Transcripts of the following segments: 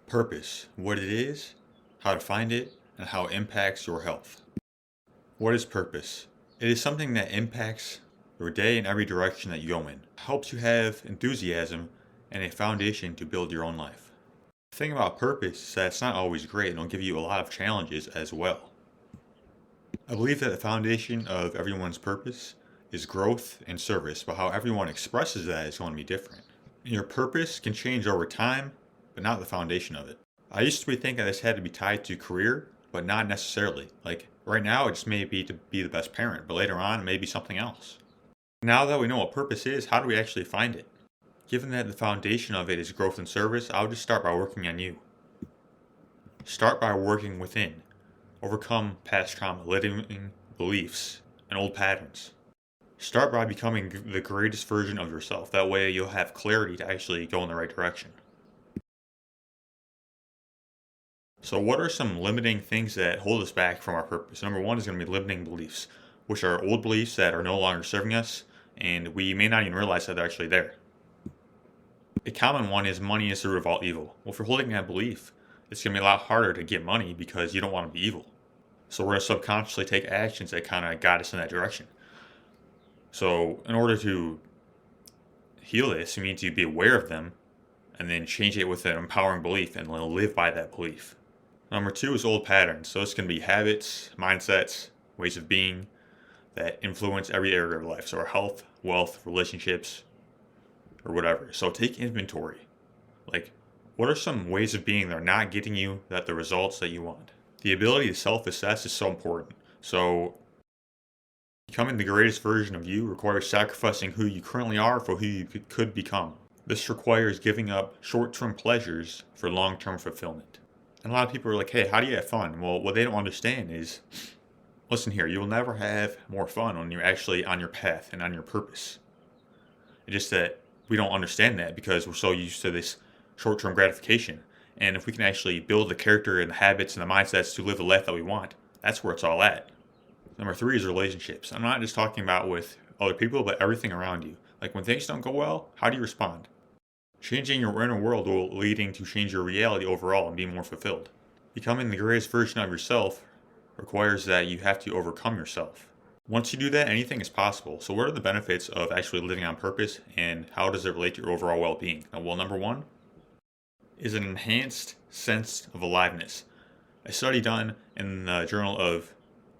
Purpose, what it is, how to find it, and how it impacts your health. What is purpose? It is something that impacts your day in every direction that you go in. It helps you have enthusiasm and a foundation to build your own life. The thing about purpose is that it's not always great and it'll give you a lot of challenges as well. I believe that the foundation of everyone's purpose is growth and service, but how everyone expresses that is going to be different. And your purpose can change over time, but not the foundation of it. I used to be thinking this had to be tied to career, but not necessarily. Like right now, it just may be to be the best parent, but later on, it may be something else. Now that we know what purpose is, how do we actually find it? Given that the foundation of it is growth and service, I'll just start by working on you. Start by working within. Overcome past trauma, limiting beliefs, and old patterns. Start by becoming the greatest version of yourself. That way you'll have clarity to actually go in the right direction. So what are some limiting things that hold us back from our purpose? Number one is going to be limiting beliefs, which are old beliefs that are no longer serving us, and we may not even realize that they're actually there. A common one is money is the root of all evil. Well, if you're holding that belief, it's going to be a lot harder to get money because you don't want to be evil. So we're going to subconsciously take actions that kind of guide us in that direction. So in order to heal this, you need to be aware of them and then change it with an empowering belief and live by that belief. Number two is old patterns. So it's going to be habits, mindsets, ways of being that influence every area of life. So our health, wealth, relationships, or whatever. So take inventory. Like, what are some ways of being that are not getting you the results that you want? The ability to self-assess is so important. So becoming the greatest version of you requires sacrificing who you currently are for who you could become. This requires giving up short-term pleasures for long-term fulfillment. And a lot of people are like, hey, how do you have fun? Well, what they don't understand is, listen here, you will never have more fun when you're actually on your path and on your purpose. It's just that we don't understand that because we're so used to this short-term gratification. And if we can actually build the character and the habits and the mindsets to live the life that we want, that's where it's all at. Number three is relationships. I'm not just talking about with other people, but everything around you. Like when things don't go well, how do you respond? Changing your inner world will leading to change your reality overall and be more fulfilled. Becoming the greatest version of yourself requires that you have to overcome yourself. Once you do that, anything is possible. So what are the benefits of actually living on purpose and how does it relate to your overall well-being? Well, number one is an enhanced sense of aliveness. A study done in the Journal of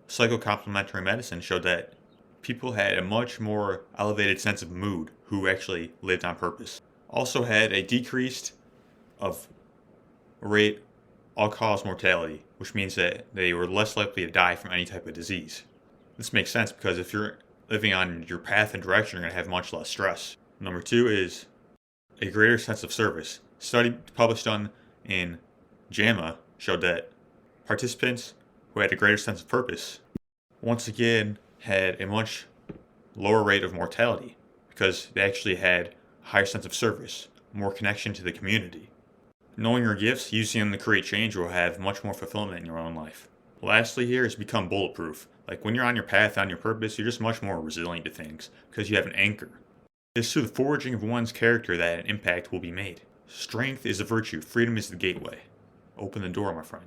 Psychocomplementary Medicine showed that people had a much more elevated sense of mood who actually lived on purpose. Also had a decreased of rate all-cause mortality, which means that they were less likely to die from any type of disease. This makes sense because if you're living on your path and direction, you're going to have much less stress. Number two is a greater sense of service. A study published in JAMA showed that participants who had a greater sense of purpose once again had a much lower rate of mortality because they actually had a higher sense of service, more connection to the community. Knowing your gifts, using them to create change will have much more fulfillment in your own life. Lastly here is become bulletproof. Like when you're on your path, on your purpose, you're just much more resilient to things because you have an anchor. It's through the forging of one's character that an impact will be made. Strength is a virtue. Freedom is the gateway. Open the door, my friend.